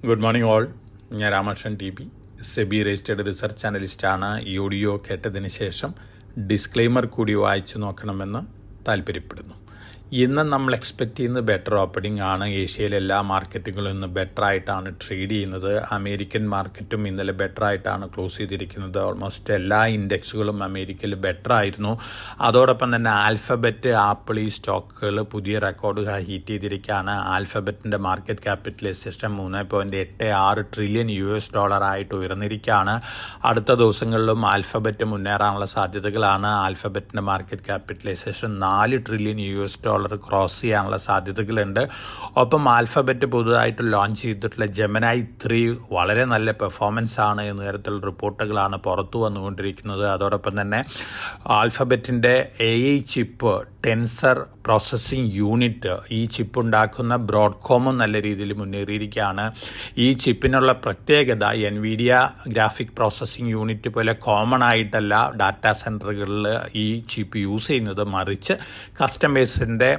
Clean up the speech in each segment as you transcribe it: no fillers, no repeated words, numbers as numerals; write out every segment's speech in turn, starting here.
Good morning all. ഞാൻ Ramakrishnan T P, SEBI registered research അനലിസ്റ്റാണ്. ഈ ഓഡിയോ കേട്ടതിന് ശേഷം ഡിസ്ക്ലെയിമർ കൂടി വായിച്ചു നോക്കണമെന്ന് താല്പര്യപ്പെടുന്നു. ഇന്ന് നമ്മൾ എക്സ്പെക്റ്റ് ചെയ്യുന്നത് ബെറ്റർ ഓപ്പണിംഗ് ആണ്. ഏഷ്യയിലെ എല്ലാ മാർക്കറ്റുകളും ഇന്ന് ബെറ്റർ ആയിട്ടാണ് ട്രേഡ് ചെയ്യുന്നത്. അമേരിക്കൻ മാർക്കറ്റും ഇന്നലെ ബെറ്റർ ആയിട്ടാണ് ക്ലോസ് ചെയ്തിരിക്കുന്നത്. ഓൾമോസ്റ്റ് എല്ലാ ഇൻഡെക്സുകളും അമേരിക്കയിൽ ബെറ്റർ ആയിരുന്നു. അതോടൊപ്പം തന്നെ ആൽഫബറ്റ്, ആപ്പിൾ ഈ സ്റ്റോക്കുകൾ പുതിയ റെക്കോർഡ് ഹീറ്റ് ചെയ്തിരിക്കുകയാണ്. ആൽഫബറ്റിൻ്റെ മാർക്കറ്റ് ക്യാപിറ്റലൈസേഷൻ $3.86 ട്രില്യൺ ആയിട്ട് ഉയർന്നിരിക്കുകയാണ്. അടുത്ത ദിവസങ്ങളിലും ആൽഫബറ്റ് മുന്നേറാനുള്ള സാധ്യതകളാണ്. ആൽഫബറ്റിൻ്റെ മാർക്കറ്റ് ക്യാപിറ്റലൈസേഷൻ $4 ട്രില്യൺ ക്രോസ് ചെയ്യാനുള്ള സാധ്യതകളുണ്ട്. ഒപ്പം ആൽഫബറ്റ് പുതുതായിട്ട് ലോഞ്ച് ചെയ്തിട്ടുള്ള ജെമിനൈ 3 വളരെ നല്ല പെർഫോമൻസ് ആണ് എന്ന തരത്തിലുള്ള റിപ്പോർട്ടുകളാണ് പുറത്തു വന്നുകൊണ്ടിരിക്കുന്നത്. അതോടൊപ്പം തന്നെ ആൽഫബറ്റിൻ്റെ AI chip, tensor processing unit, ഈ ചിപ്പ് ഉണ്ടാക്കുന്ന ബ്രോഡ്കോമും നല്ല രീതിയിൽ മുന്നേറിയിരിക്കുകയാണ്. ഈ ചിപ്പിനുള്ള പ്രത്യേകത NVIDIA ഗ്രാഫിക് പ്രോസസ്സിംഗ് യൂണിറ്റ് പോലെ കോമൺ ആയിട്ടല്ല ഡാറ്റാ സെൻറ്ററുകളിൽ ഈ ചിപ്പ് യൂസ് ചെയ്യുന്നത്, മറിച്ച് കസ്റ്റമേഴ്സിൻ്റെ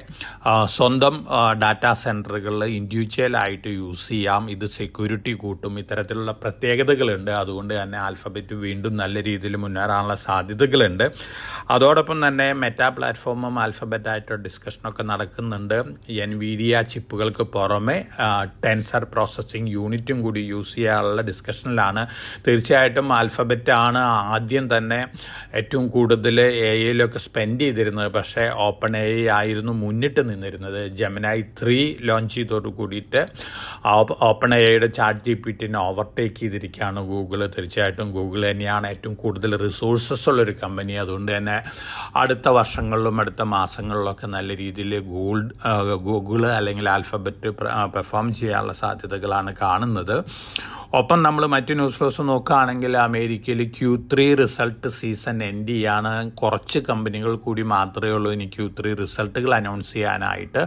സ്വന്തം ഡാറ്റാ സെൻറ്ററുകളിൽ ഇൻഡിവിജ്വലായിട്ട് യൂസ് ചെയ്യാം. ഇത് സെക്യൂരിറ്റി കൂട്ടും. ഇത്തരത്തിലുള്ള പ്രത്യേകതകളുണ്ട്. അതുകൊണ്ട് തന്നെ ആൽഫബറ്റ് വീണ്ടും നല്ല രീതിയിൽ മുന്നേറാനുള്ള സാധ്യതകളുണ്ട്. അതോടൊപ്പം തന്നെ മെറ്റാ പ്ലാറ്റ്ഫോമും ആൽഫബറ്റായിട്ട് ഡിസ്കഷനൊക്കെ നടക്കുന്നുണ്ട്. NVIDIA ചിപ്പുകൾക്ക് പുറമെ ടെൻസർ പ്രോസസ്സിംഗ് യൂണിറ്റും കൂടി യൂസ് ചെയ്യാനുള്ള ഡിസ്കഷനിലാണ്. തീർച്ചയായിട്ടും ആൽഫബറ്റാണ് ആദ്യം തന്നെ ഏറ്റവും കൂടുതൽ AIയിലൊക്കെ സ്പെൻഡ് ചെയ്തിരുന്നത്. പക്ഷേ ഓപ്പൺ AI ആയിരുന്നു മുന്നിട്ട് നിന്നിരുന്നത്. ജെമിനൈ 3 ലോഞ്ച് ചെയ്തോട് കൂടിയിട്ട് ഓപ്പൺ AIയുടെ ChatGPT ഓവർടേക്ക് ചെയ്തിരിക്കുകയാണ് ഗൂഗിൾ. തീർച്ചയായിട്ടും ഗൂഗിൾ തന്നെയാണ് ഏറ്റവും കൂടുതൽ റിസോഴ്സസ് ഉള്ളൊരു കമ്പനി. അതുകൊണ്ട് തന്നെ അടുത്ത വർഷങ്ങളിലും അടുത്ത മാസങ്ങളിലൊക്കെ നല്ല രീതിയിൽ ഗൂഗിൾ അല്ലെങ്കിൽ ആൽഫബറ്റ് പെർഫോം ചെയ്യാനുള്ള സാധ്യതകളാണ് കാണുന്നത്. ഒപ്പം നമ്മൾ മറ്റു ന്യൂസ് ഫ്ലോസ് നോക്കുകയാണെങ്കിൽ അമേരിക്കയിൽ Q3 റിസൾട്ട് സീസൺ എൻഡ് ചെയ്യാണ്. കുറച്ച് കമ്പനികൾ കൂടി മാത്രമേ ഉള്ളൂ ഇനി Q3 റിസൾട്ടുകൾ അനൗൺസ് ചെയ്യാനായിട്ട്.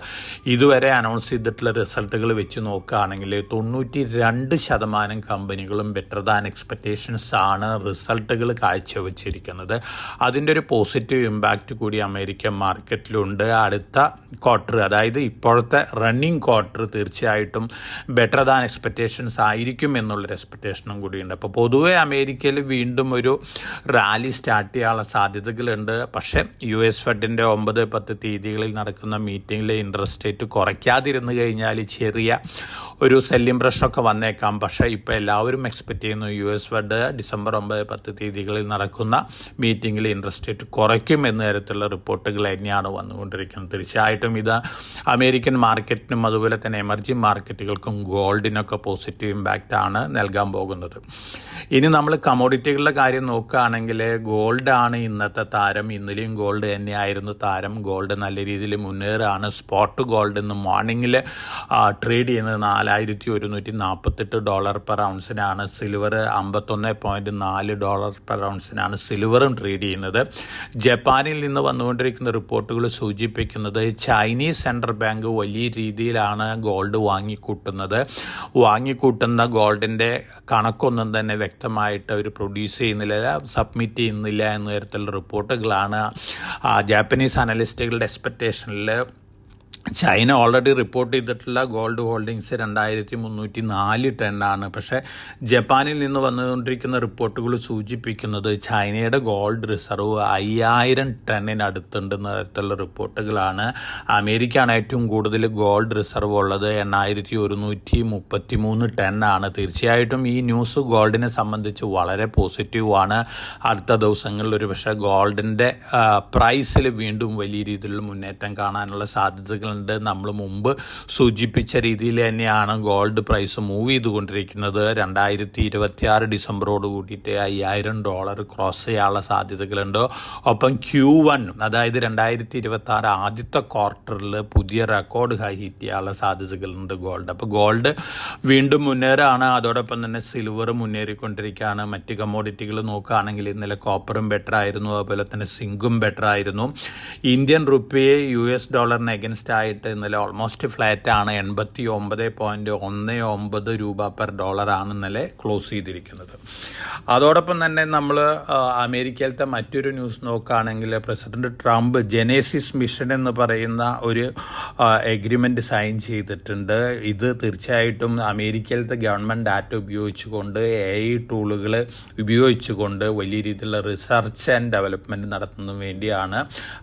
ഇതുവരെ അനൗൺസ് ചെയ്തിട്ടുള്ള റിസൾട്ടുകൾ വെച്ച് നോക്കുകയാണെങ്കിൽ 92% കമ്പനികളും ബെറ്റർ ദാൻ എക്സ്പെക്റ്റേഷൻസ് ആണ് റിസൾട്ടുകൾ കാഴ്ചവെച്ചിരിക്കുന്നത്. അതിൻ്റെ ഒരു പോസിറ്റീവ് ഇമ്പാക്റ്റ് കൂടി അമേരിക്കൻ മാർക്കറ്റിലുണ്ട്. അടുത്ത ക്വാർട്ടർ, അതായത് ഇപ്പോഴത്തെ റണ്ണിങ് ക്വാർട്ടർ തീർച്ചയായിട്ടും ബെറ്റർ ദാൻ എക്സ്പെക്റ്റേഷൻസ് ആയിരിക്കും എന്നുള്ളൊരു എക്സ്പെക്റ്റേഷനും കൂടിയുണ്ട്. അപ്പോൾ പൊതുവെ അമേരിക്കയിൽ വീണ്ടും ഒരു റാലി സ്റ്റാർട്ട് ചെയ്യാനുള്ള സാധ്യതകളുണ്ട്. പക്ഷേ US ഫെഡിൻ്റെ 9-10 തീയതികളിൽ നടക്കുന്ന മീറ്റിങ്ങിൽ ഇൻട്രസ്റ്റ് റേറ്റ് കുറയ്ക്കാതിരുന്നു കഴിഞ്ഞാൽ ചെറിയ ഒരു സെല്ലിംഗ് പ്രഷറൊക്കെ വന്നേക്കാം. പക്ഷേ ഇപ്പോൾ എല്ലാവരും എക്സ്പെക്റ്റ് ചെയ്യുന്നു US ഫെഡ് ഡിസംബർ 9-10 തീയതികളിൽ നടക്കുന്ന മീറ്റിങ്ങിൽ ഇൻട്രസ്റ്റ് റേറ്റ് കുറയ്ക്കും എന്ന തരത്തിലുള്ള റിപ്പോർട്ടുകൾ തന്നെയാണ് വന്നുകൊണ്ടിരിക്കുന്നത്. തീർച്ചയായിട്ടും ഇത് അമേരിക്കൻ മാർക്കറ്റിനും അതുപോലെ തന്നെ എമർജിംഗ് മാർക്കറ്റുകൾക്കും ഗോൾഡിനൊക്കെ പോസിറ്റീവ് ഇമ്പാക്റ്റ് ആണ് നൽകാൻ പോകുന്നത്. ഇനി നമ്മൾ കമോഡിറ്റികളുടെ കാര്യം നോക്കുകയാണെങ്കിൽ ഗോൾഡാണ് ഇന്നത്തെ താരം. ഇന്നലെയും ഗോൾഡ് തന്നെയായിരുന്നു താരം. ഗോൾഡ് നല്ല രീതിയിൽ മുന്നേറാണ്. സ്പോട്ട് ഗോൾഡ് ഇന്ന് മോർണിംഗിൽ ട്രേഡ് ചെയ്യുന്നത് $4,148 പെർ ഔൺസിനാണ്. സിൽവർ $51.4 പെർ ഔൺസിനാണ് സിൽവറും ട്രേഡ് ചെയ്യുന്നത്. ജപ്പാനിൽ നിന്ന് വന്നുകൊണ്ടിരിക്കുന്ന റിപ്പോർട്ടുകൾ സൂചിപ്പിക്കുന്നത് ചൈനീസ് സെൻട്രൽ ബാങ്ക് വലിയ രീതിയിലാണ് ഗോൾഡ് വാങ്ങിക്കൂട്ടുന്ന ഗോൾഡിൻ്റെ കണക്കൊന്നും തന്നെ വ്യക്തമായിട്ട് അവർ പ്രൊഡ്യൂസ് ചെയ്യുന്നില്ല, സബ്മിറ്റ് ചെയ്യുന്നില്ല എന്ന തരത്തിലുള്ള റിപ്പോർട്ടുകളാണ് ജാപ്പനീസ് അനലിസ്റ്റുകളുടെ എക്സ്പെക്റ്റേഷനിൽ. ചൈന ഓൾറെഡി റിപ്പോർട്ട് ചെയ്തിട്ടുള്ള ഗോൾഡ് ഹോൾഡിങ്സ് 2304 ടണ്ണാണ്. പക്ഷേ ജപ്പാനിൽ നിന്ന് വന്നുകൊണ്ടിരിക്കുന്ന റിപ്പോർട്ടുകൾ സൂചിപ്പിക്കുന്നത് ചൈനയുടെ ഗോൾഡ് റിസർവ് 5000 ടണ്ണിനടുത്തുണ്ടെന്ന തരത്തിലുള്ള റിപ്പോർട്ടുകളാണ്. അമേരിക്കയാണ് ഏറ്റവും കൂടുതൽ ഗോൾഡ് റിസർവ് ഉള്ളത്, 8133 ടണ്ണാണ്. തീർച്ചയായിട്ടും ഈ ന്യൂസ് ഗോൾഡിനെ സംബന്ധിച്ച് വളരെ പോസിറ്റീവാണ്. അടുത്ത ദിവസങ്ങളിൽ ഒരു പക്ഷേ ഗോൾഡിൻ്റെ പ്രൈസിൽ വീണ്ടും വലിയ രീതിയിലുള്ള മുന്നേറ്റം കാണാനുള്ള സാധ്യതകൾ. നമ്മൾ മുമ്പ് സൂചിപ്പിച്ച രീതിയിൽ തന്നെയാണ് ഗോൾഡ് പ്രൈസ് മൂവ് ചെയ്തുകൊണ്ടിരിക്കുന്നത്. 2026 ഡിസംബറോട് കൂടിയിട്ട് $5000 ക്രോസ് ചെയ്യാനുള്ള സാധ്യതകളുണ്ട്. ഒപ്പം Q1 അതായത് 2026 ആദ്യത്തെ ക്വാർട്ടറിൽ പുതിയ റെക്കോർഡ് ഹൈ ഹിറ്റ് ചെയ്യാനുള്ള സാധ്യതകളുണ്ട് ഗോൾഡ്. അപ്പോൾ ഗോൾഡ് വീണ്ടും മുന്നേറാണ്. അതോടൊപ്പം തന്നെ സിൽവർ മുന്നേറിക്കൊണ്ടിരിക്കുകയാണ്. മറ്റ് കമ്മോഡിറ്റികൾ നോക്കുകയാണെങ്കിൽ ഇന്നലെ കോപ്പറും ബെറ്റർ ആയിരുന്നു, അതുപോലെ തന്നെ സിങ്കും ബെറ്റർ ആയിരുന്നു. ഇന്ത്യൻ റുപ്പിയെ US ഡോളറിന് അഗൻസ്റ്റ് ആയിട്ട് ഇന്നലെ ഓൾമോസ്റ്റ് ഫ്ലാറ്റാണ്. 89.19 രൂപ പെർ ഡോളറാണ് ഇന്നലെ ക്ലോസ് ചെയ്തിരിക്കുന്നത്. അതോടൊപ്പം തന്നെ നമ്മൾ അമേരിക്കയിലത്തെ മറ്റൊരു ന്യൂസ് നോക്കുകയാണെങ്കിൽ പ്രസിഡന്റ് ട്രംപ് ജെനേസിസ് മിഷൻ എന്ന് പറയുന്ന ഒരു എഗ്രിമെൻ്റ് സൈൻ ചെയ്തിട്ടുണ്ട്. ഇത് തീർച്ചയായിട്ടും അമേരിക്കയിലത്തെ ഗവൺമെൻറ് ഡാറ്റ ഉപയോഗിച്ചുകൊണ്ട് AI ടൂളുകൾ ഉപയോഗിച്ചുകൊണ്ട് വലിയ രീതിയിലുള്ള റിസർച്ച് ആൻഡ് ഡെവലപ്മെൻറ്റ് നടത്തുന്നതിന് വേണ്ടിയാണ്.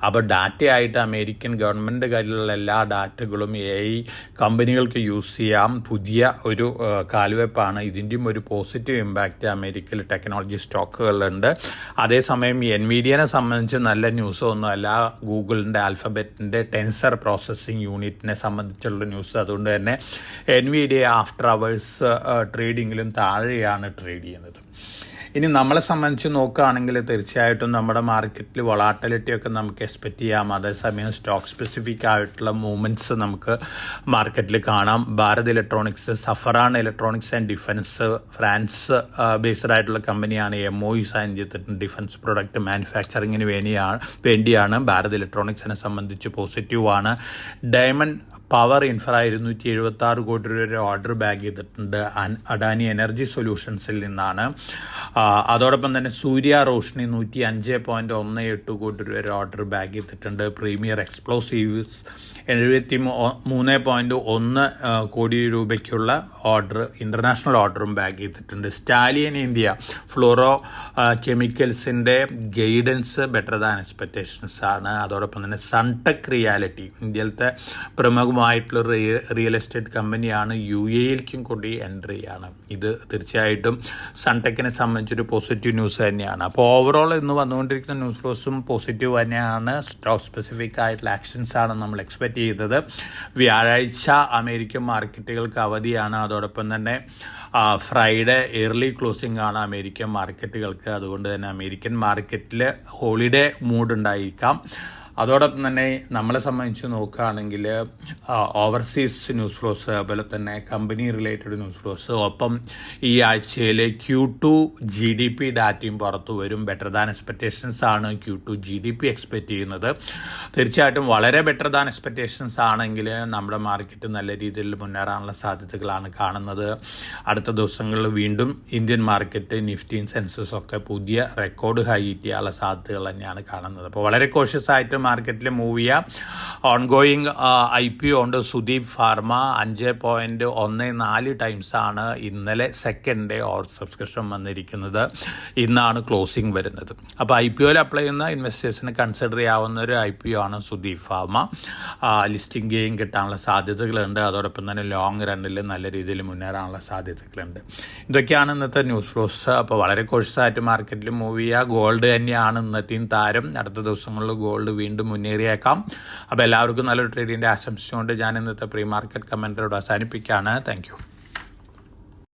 അപ്പോൾ ഡാറ്റയായിട്ട് അമേരിക്കൻ ഗവൺമെൻറ് കയ്യിലുള്ള എല്ലാ ഡാറ്റകളും AI കമ്പനികൾക്ക് യൂസ് ചെയ്യാം. പുതിയ ഒരു കാൽവെപ്പാണ്. ഇതിൻ്റെയും ഒരു പോസിറ്റീവ് ഇമ്പാക്റ്റ് അമേരിക്കയിൽ ടെക്നോളജി സ്റ്റോക്കുകളുണ്ട്. അതേസമയം എൻവിഡിയനെ സംബന്ധിച്ച് നല്ല ന്യൂസ് ഒന്നുമല്ല. ഗൂഗിളിൻ്റെ ആൽഫബറ്റിൻ്റെ ടെൻസർ പ്രോസസ്സിംഗ് യൂണിറ്റിനെ സംബന്ധിച്ചുള്ള ന്യൂസ്. അതുകൊണ്ട് തന്നെ എൻവിഡിയ ആഫ്റ്റർ അവേഴ്സ് ട്രേഡിങ്ങിലും താഴെയാണ് ട്രേഡ് ചെയ്യുന്നത്. ഇനി നമ്മളെ സംബന്ധിച്ച് നോക്കുകയാണെങ്കിൽ തീർച്ചയായിട്ടും നമ്മുടെ മാർക്കറ്റിൽ വൊളാറ്റിലിറ്റി ഒക്കെ നമുക്ക് എക്സ്പെക്റ്റ് ചെയ്യാം. അതേസമയം സ്റ്റോക്ക് സ്പെസിഫിക് ആയിട്ടുള്ള മൂവ്മെൻറ്റ്സ് നമുക്ക് മാർക്കറ്റിൽ കാണാം. Bharat electronics, Safran electronics and defence, France based ആയിട്ടുള്ള കമ്പനിയാണ്. MOU സൈൻ ചെയ്തിട്ടുണ്ട്. ഡിഫൻസ് പ്രൊഡക്റ്റ് മാനുഫാക്ചറിങ്ങിന് വേണ്ടിയാണ്. ഭാരത് ഇലക്ട്രോണിക്സിനെ സംബന്ധിച്ച് പോസിറ്റീവാണ്. ഡയമണ്ട് പവർ ഇൻഫ്ര 276 കോടി രൂപ ഓർഡർ ബാഗ് ചെയ്തിട്ടുണ്ട് അഡാനി എനർജി സൊല്യൂഷൻസിൽ നിന്നാണ്. അതോടൊപ്പം തന്നെ സൂര്യ റോഷ്നി 105.18 കോടി രൂപ ഓർഡർ ബാഗ് ചെയ്തിട്ടുണ്ട്. പ്രീമിയർ എക്സ്പ്ലോസീവ്സ് 73.1 കോടി രൂപയ്ക്കുള്ള ഓർഡർ, ഇന്റർനാഷണൽ ഓർഡറും ബാഗ് ചെയ്തിട്ടുണ്ട്. സ്റ്റാലിയൻ ഇന്ത്യ ഫ്ലോറോ കെമിക്കൽസിൻ്റെ ഗൈഡൻസ് ബെറ്റർ ദാൻ എക്സ്പെക്റ്റേഷൻസ് ആണ്. അതോടൊപ്പം തന്നെ സൺടെക് റിയാലിറ്റി ഇന്ത്യയിലത്തെ പ്രമുഖമായിട്ടുള്ള റിയൽ എസ്റ്റേറ്റ് കമ്പനിയാണ്. UAE-ലേക്കും കൂടി എൻട്രി ആണ്. ഇത് തീർച്ചയായിട്ടും സൺടെക്കിനെ സംബന്ധിച്ചൊരു പോസിറ്റീവ് ന്യൂസ് തന്നെയാണ്. അപ്പോൾ ഓവറോൾ ഇന്ന് വന്നുകൊണ്ടിരിക്കുന്ന ന്യൂസ് ഫ്ലോസും പോസിറ്റീവ് തന്നെയാണ്. സ്റ്റോക്ക് സ്പെസിഫിക് ആയിട്ടുള്ള ആക്ഷൻസ് ആണ് നമ്മൾ എക്സ്പെക്ട് ചെയ്തത്. വ്യാഴാഴ്ച അമേരിക്കൻ മാർക്കറ്റുകൾക്ക് അവധിയാണ്. അതോടൊപ്പം തന്നെ ഫ്രൈഡേ ഏർലി ക്ലോസിംഗ് ആണ് അമേരിക്കൻ മാർക്കറ്റുകൾക്ക്. അതുകൊണ്ട് തന്നെ അമേരിക്കൻ മാർക്കറ്റിൽ ഹോളിഡേ മൂഡ് ഉണ്ടായിരിക്കാം. അതോടൊപ്പം തന്നെ നമ്മളെ സംബന്ധിച്ച് നോക്കുകയാണെങ്കിൽ ഓവർസീസ് ന്യൂസ് ഫ്ലോസ്, അതുപോലെ തന്നെ കമ്പനി റിലേറ്റഡ് ന്യൂസ് ഫ്ലോസ്, ഒപ്പം ഈ ആഴ്ചയിൽ Q2 GDP ഡാറ്റയും പുറത്തു വരും. ബെറ്റർ ദാൻ എക്സ്പെക്റ്റേഷൻസ് ആണ് Q2 GDP എക്സ്പെക്റ്റ് ചെയ്യുന്നത്. തീർച്ചയായിട്ടും വളരെ ബെറ്റർ ദാൻ എക്സ്പെക്റ്റേഷൻസ് ആണെങ്കിൽ നമ്മുടെ മാർക്കറ്റ് നല്ല രീതിയിൽ മുന്നേറാനുള്ള സാധ്യതകളാണ് കാണുന്നത്. അടുത്ത ദിവസങ്ങളിൽ വീണ്ടും ഇന്ത്യൻ മാർക്കറ്റ് നിഫ്റ്റിയും സെൻസസും ഒക്കെ പുതിയ റെക്കോർഡ് ഹൈ ചെയ്യാനുള്ള സാധ്യതകൾ തന്നെയാണ് കാണുന്നത്. അപ്പോൾ വളരെ കോഷ്യസ് ആയിട്ട് മാർക്കറ്റിൽ മൂവ് ചെയ്യാം. ഓൺഗോയിങ് IPO ഉണ്ട്. സുദീപ് ഫാർമ 5.14 ടൈംസ് ആണ് ഇന്നലെ സെക്കൻഡ് ഡേ ഓർ സബ്സ്ക്രിപ്ഷൻ വന്നിരിക്കുന്നത്. ഇന്നാണ് ക്ലോസിംഗ് വരുന്നത്. അപ്പോൾ IPOയിൽ അപ്ലൈ ചെയ്യുന്ന ഇൻവെസ്റ്റേഴ്സിന് കൺസിഡർ ചെയ്യാവുന്ന ഒരു IPO ആണ് സുദീപ് ഫാർമ. ലിസ്റ്റിംഗ് ഗെയിൻ കിട്ടാനുള്ള സാധ്യതകളുണ്ട്. അതോടൊപ്പം തന്നെ ലോങ് റണ്ണിൽ നല്ല രീതിയിൽ മുന്നേറാനുള്ള സാധ്യതകളുണ്ട്. ഇതൊക്കെയാണ് ഇന്നത്തെ ന്യൂസ് ഫ്ലോസ്. അപ്പോൾ വളരെ കോഴ്സായിട്ട് മാർക്കറ്റിൽ മൂവ് ചെയ്യുക. ഗോൾഡ് തന്നെയാണ് ഇന്നത്തെയും താരം. അടുത്ത ദിവസങ്ങളിൽ ഗോൾഡ് വീണ്ടും മുന്നേറിയേക്കാം. അപ്പോൾ എല്ലാവർക്കും നല്ലൊരു ട്രേഡിൻ്റെ ആശംസിച്ചുകൊണ്ട് ഞാൻ ഇന്നത്തെ പ്രീ മാർക്കറ്റ് കമൻറ്ററോട് അവസാനിപ്പിക്കുകയാണ്. Thank you.